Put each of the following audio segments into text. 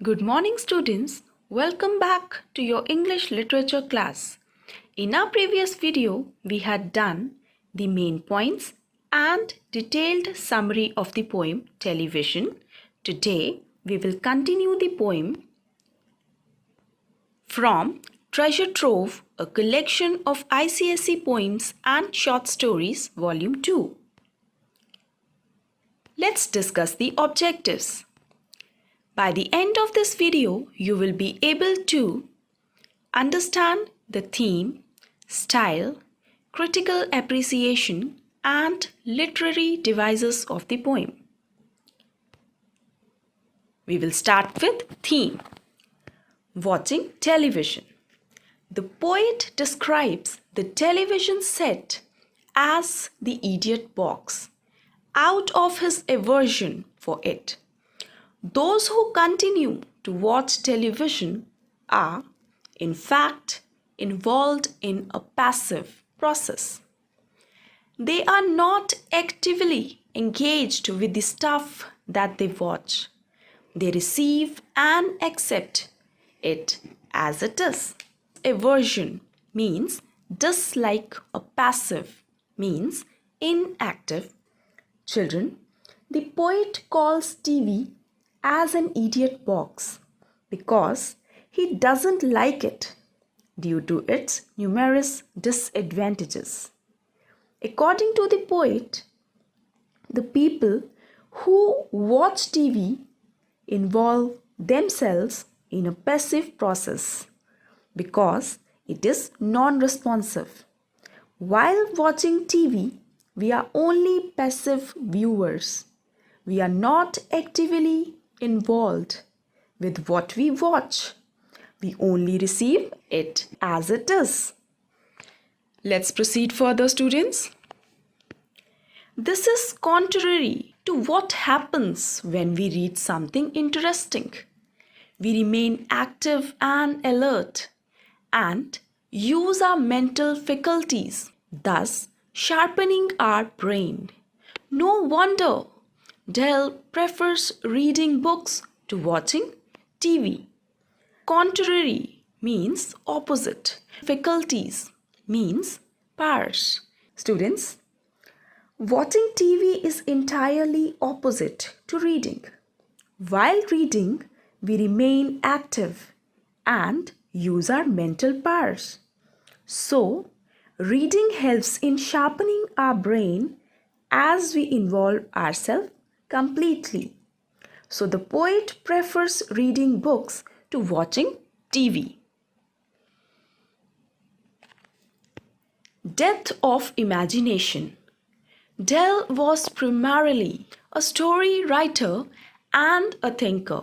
Good morning, students. Welcome back to your English literature class. In our previous video, we had done the main points and detailed summary of the poem Television. Today, we will continue the poem from Treasure Trove, a collection of ICSE poems and short stories, Volume 2. Let's discuss the objectives. By the end of this video, you will be able to understand the theme, style, critical appreciation, and literary devices of the poem. We will start with theme. Watching television. The poet describes the television set as the idiot box, out of his aversion for it. Those who continue to watch television are, in fact, involved in a passive process. They are not actively engaged with the stuff that they watch. They receive and accept it as it is. Aversion means dislike, or passive means inactive. Children, the poet calls TV as an idiot box because he doesn't like it due to its numerous disadvantages. According to the poet, the people who watch TV involve themselves in a passive process because it is non-responsive. While watching TV, we are only passive viewers. We are not actively involved with what we watch. We only receive it as it is. Let's proceed further, students. This is contrary to what happens when we read something interesting. We remain active and alert and use our mental faculties, thus sharpening our brain. No wonder Dell prefers reading books to watching TV. Contrary means opposite. Faculties means powers. Students, watching TV is entirely opposite to reading. While reading, we remain active and use our mental powers. So, reading helps in sharpening our brain as we involve ourselves completely. So the poet prefers reading books to watching TV. Death of imagination. Dell was primarily a story writer and a thinker.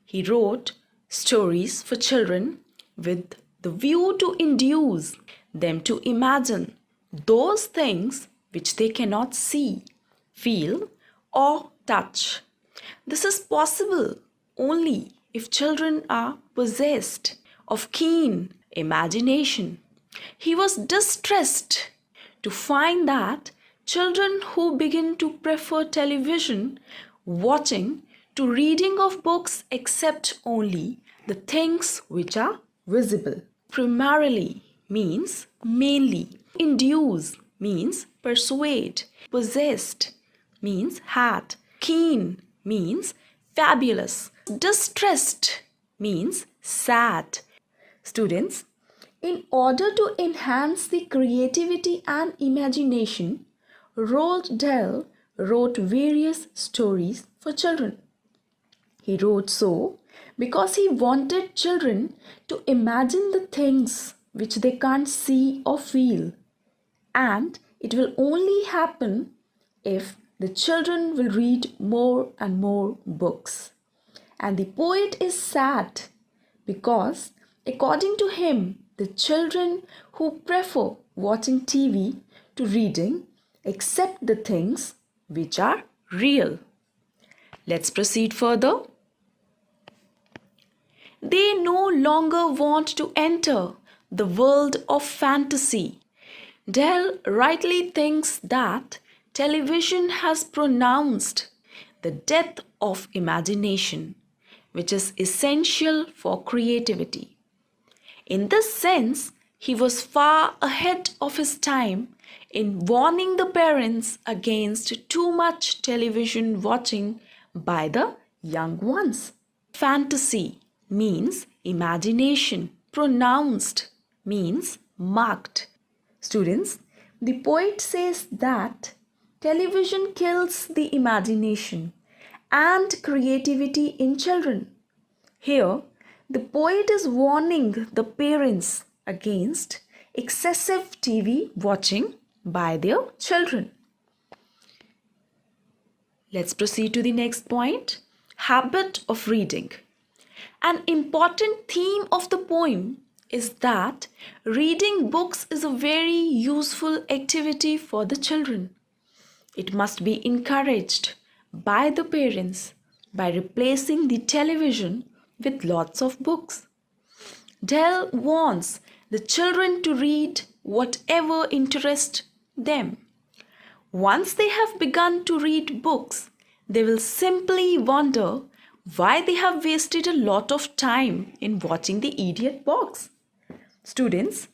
He wrote stories for children with the view to induce them to imagine those things which they cannot see, feel, or touch. This is possible only if children are possessed of keen imagination. He was distressed to find that children who begin to prefer television watching to reading of books accept only the things which are visible. Primarily means mainly. Induce means persuade. Possessed means had. Keen means fabulous. Distressed means sad. Students, in order to enhance the creativity and imagination, Roald Dahl wrote various stories for children. He wrote so because he wanted children to imagine the things which they can't see or feel. And it will only happen if the children will read more and more books. And the poet is sad because, according to him, the children who prefer watching TV to reading accept the things which are real. Let's proceed further. They no longer want to enter the world of fantasy. Dell rightly thinks that television has pronounced the death of imagination which is essential for creativity. In this sense, he was far ahead of his time in warning the parents against too much television watching by the young ones. Fantasy means imagination. Pronounced means marked. Students, the poet says that television kills the imagination and creativity in children. Here, the poet is warning the parents against excessive TV watching by their children. Let's proceed to the next point. Habit of reading. An important theme of the poem is that reading books is a very useful activity for the children. It must be encouraged by the parents by replacing the television with lots of books. Dell wants the children to read whatever interests them. Once they have begun to read books, they will simply wonder why they have wasted a lot of time in watching the idiot box. Students,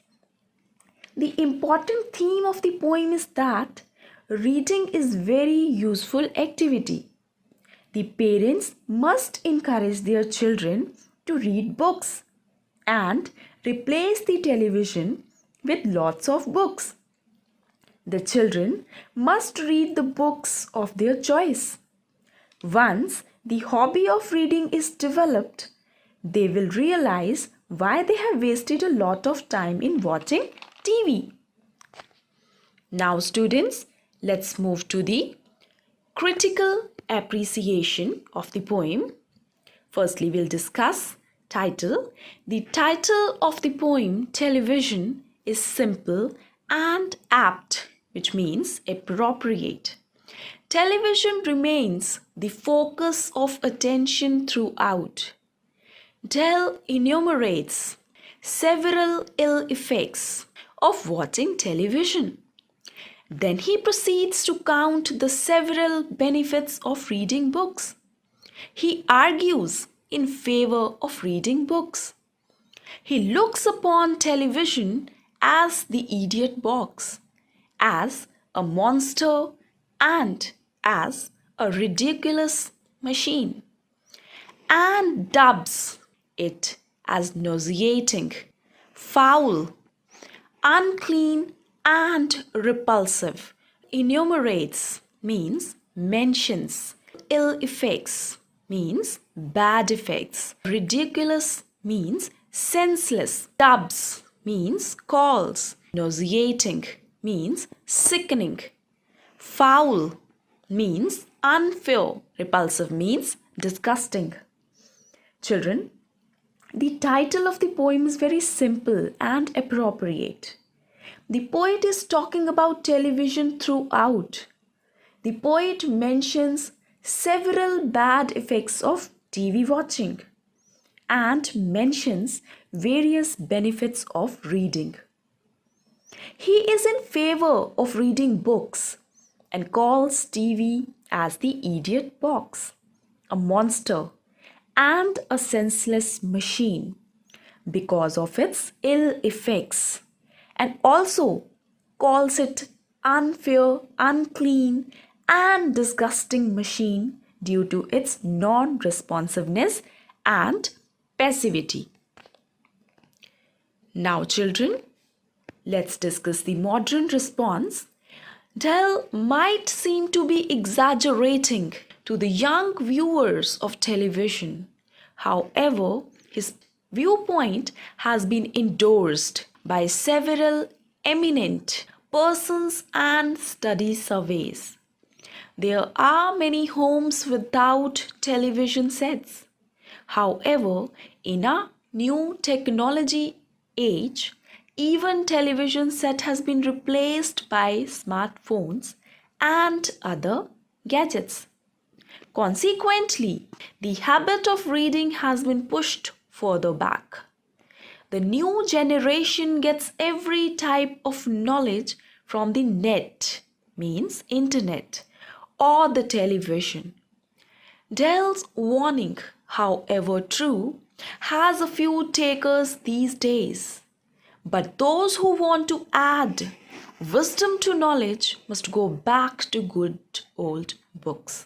the important theme of the poem is that reading is very useful activity. The parents must encourage their children to read books and replace the television with lots of books. The children must read the books of their choice. Once the hobby of reading is developed, they will realize why they have wasted a lot of time in watching TV. Now students, let's move to the critical appreciation of the poem. Firstly, we'll discuss title. The title of the poem, Television, is simple and apt, which means appropriate. Television remains the focus of attention throughout. Dell enumerates several ill effects of watching television. Then he proceeds to count the several benefits of reading books. He argues in favor of reading books. He looks upon television as the idiot box, as a monster, and as a ridiculous machine, and dubs it as nauseating, foul, unclean, and repulsive. Enumerates means mentions. Ill effects means bad effects. Ridiculous means senseless. Dubs means calls. Nauseating means sickening. Foul means unfair. Repulsive means disgusting. Children, the title of the poem is very simple and appropriate. The poet is talking about television throughout. The poet mentions several bad effects of TV watching and mentions various benefits of reading. He is in favor of reading books and calls TV as the idiot box, a monster, and a senseless machine because of its ill effects, and also calls it unfair, unclean, and disgusting machine due to its non-responsiveness and passivity. Now children, let's discuss the modern response. Dell might seem to be exaggerating to the young viewers of television. However, his viewpoint has been endorsed by several eminent persons and study surveys. There are many homes without television sets. However, in a new technology age, even television set has been replaced by smartphones and other gadgets. Consequently, the habit of reading has been pushed further back. The new generation gets every type of knowledge from the net, means internet, or the television. Dell's warning, however true, has a few takers these days. But those who want to add wisdom to knowledge must go back to good old books.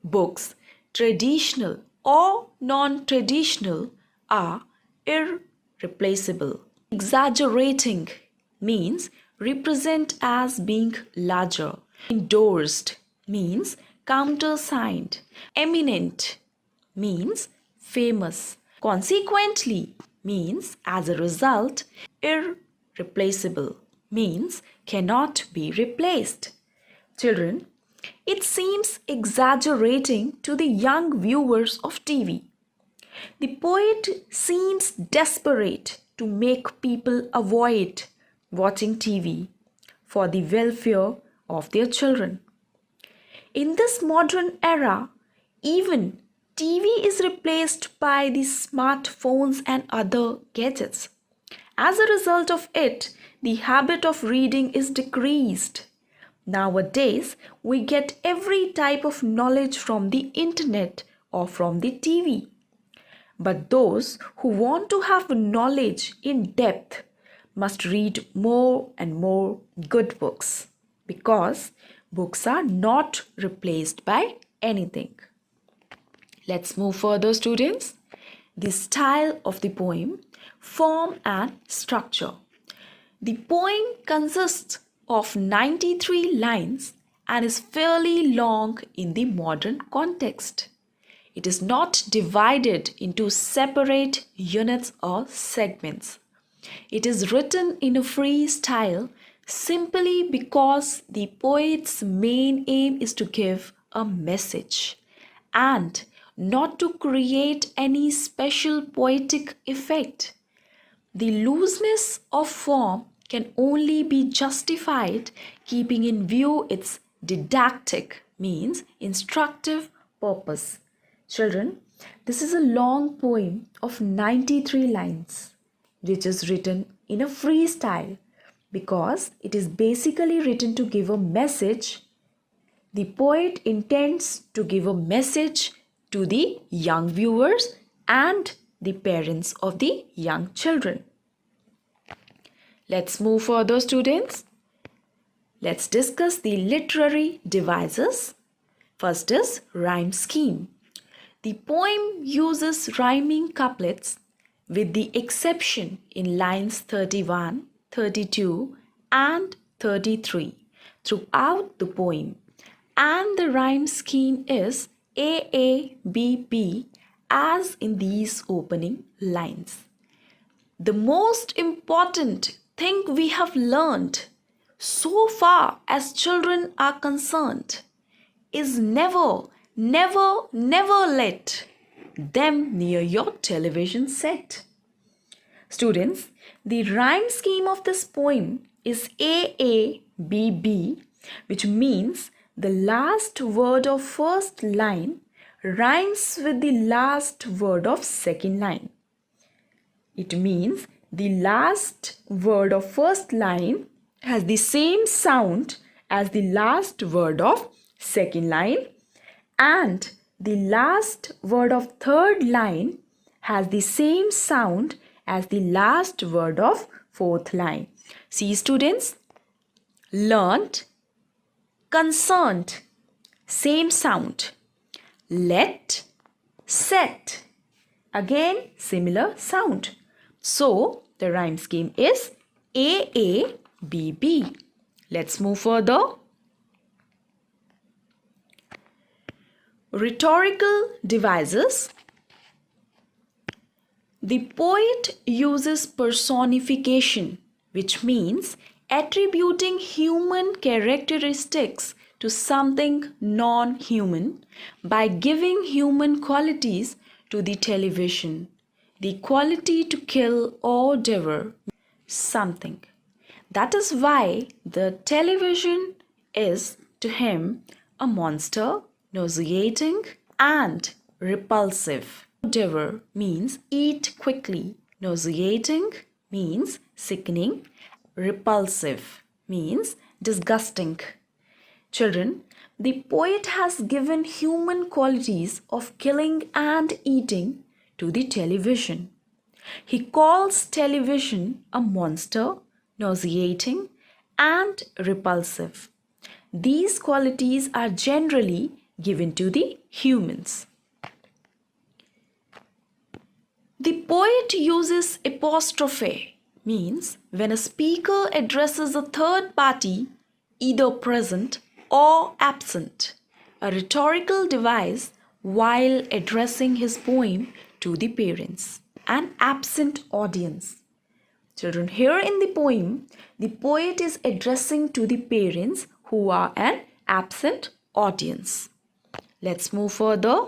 Books, traditional or non-traditional, are irreplaceable. Exaggerating means represent as being larger. Endorsed means countersigned. Eminent means famous. Consequently means as a result. Irreplaceable means cannot be replaced. Children, it seems exaggerating to the young viewers of TV. The poet seems desperate to make people avoid watching TV for the welfare of their children. In this modern era, even TV is replaced by the smartphones and other gadgets. As a result of it, the habit of reading is decreased. Nowadays, we get every type of knowledge from the internet or from the TV. But those who want to have knowledge in depth must read more and more good books, because books are not replaced by anything. Let's move further, students. The style of the poem, form and structure. The poem consists of 93 lines and is fairly long in the modern context. It is not divided into separate units or segments. It is written in a free style simply because the poet's main aim is to give a message and not to create any special poetic effect. The looseness of form can only be justified keeping in view its didactic, means instructive purpose. Children, this is a long poem of 93 lines which is written in a free style because it is basically written to give a message. The poet intends to give a message to the young viewers and the parents of the young children. Let's move further, students. Let's discuss the literary devices. First is rhyme scheme. The poem uses rhyming couplets with the exception in lines 31, 32 and 33 throughout the poem, and the rhyme scheme is AABP as in these opening lines. The most important thing we have learned so far as children are concerned is never let them near your television set. Students, the rhyme scheme of this poem is AABB, which means the last word of first line rhymes with the last word of second line. It means the last word of first line has the same sound as the last word of second line, and the last word of third line has the same sound as the last word of fourth line. See, students, learnt, concerned, same sound. Let, set, again similar sound. So the rhyme scheme is AABB. Let's move further. Rhetorical devices. The poet uses personification, which means attributing human characteristics to something non-human by giving human qualities to the television. The quality to kill or devour something. That is why the television is to him a monster, nauseating and repulsive. Devour means eat quickly. Nauseating means sickening. Repulsive means disgusting. Children, the poet has given human qualities of killing and eating to the television. He calls television a monster, nauseating, and repulsive. These qualities are generally given to the humans. The poet uses apostrophe, means when a speaker addresses a third party, either present or absent, a rhetorical device while addressing his poem to the parents, an absent audience. Children, here in the poem, the poet is addressing to the parents who are an absent audience. Let's move further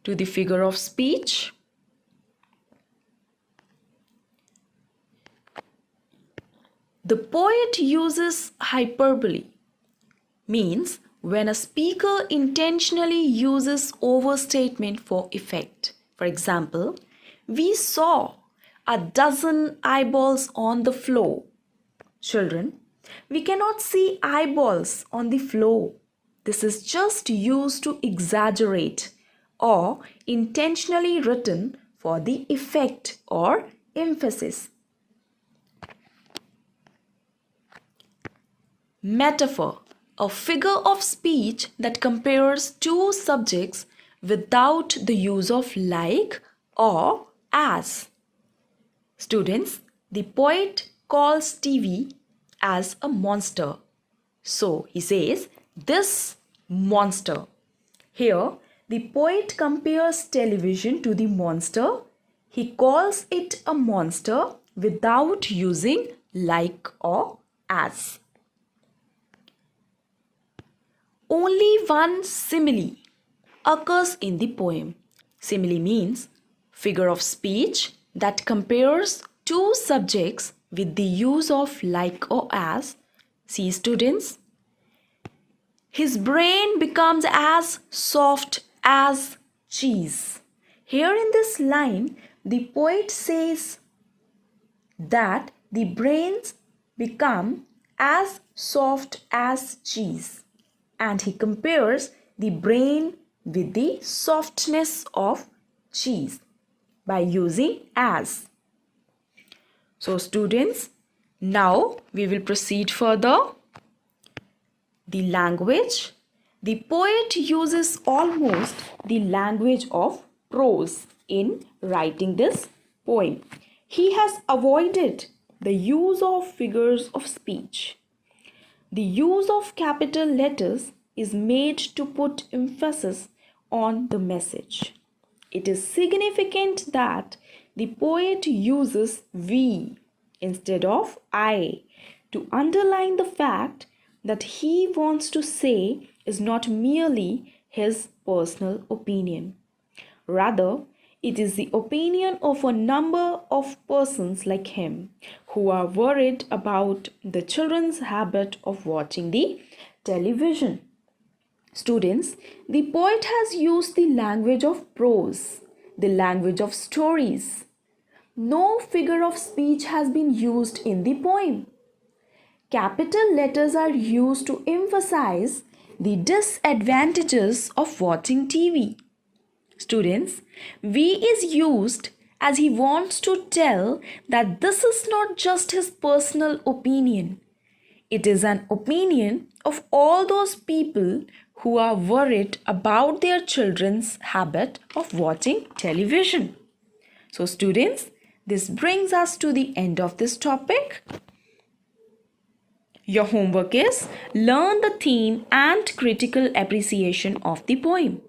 to the figure of speech. The poet uses hyperbole, means when a speaker intentionally uses overstatement for effect. For example, we saw a dozen eyeballs on the floor. Children, we cannot see eyeballs on the floor. This is just used to exaggerate or intentionally written for the effect or emphasis. Metaphor, a figure of speech that compares two subjects without the use of like or as. Students, the poet calls TV as a monster. So he says, this monster. Here, the poet compares television to the monster. He calls it a monster without using like or as. Only one simile occurs in the poem. Simile means figure of speech that compares two subjects with the use of like or as. See, students, his brain becomes as soft as cheese. Here in this line, the poet says that the brains become as soft as cheese. And he compares the brain with the softness of cheese by using as. So students, now we will proceed further. The language. The poet uses almost the language of prose in writing this poem. He has avoided the use of figures of speech. The use of capital letters is made to put emphasis on the message. It is significant that the poet uses we instead of I to underline the fact that he wants to say is not merely his personal opinion. Rather, it is the opinion of a number of persons like him who are worried about the children's habit of watching the television. Students, the poet has used the language of prose, the language of stories. No figure of speech has been used in the poem. Capital letters are used to emphasize the disadvantages of watching TV. Students, we is used as he wants to tell that this is not just his personal opinion. It is an opinion of all those people who are worried about their children's habit of watching television. So students, this brings us to the end of this topic. Your homework is learn the theme and critical appreciation of the poem.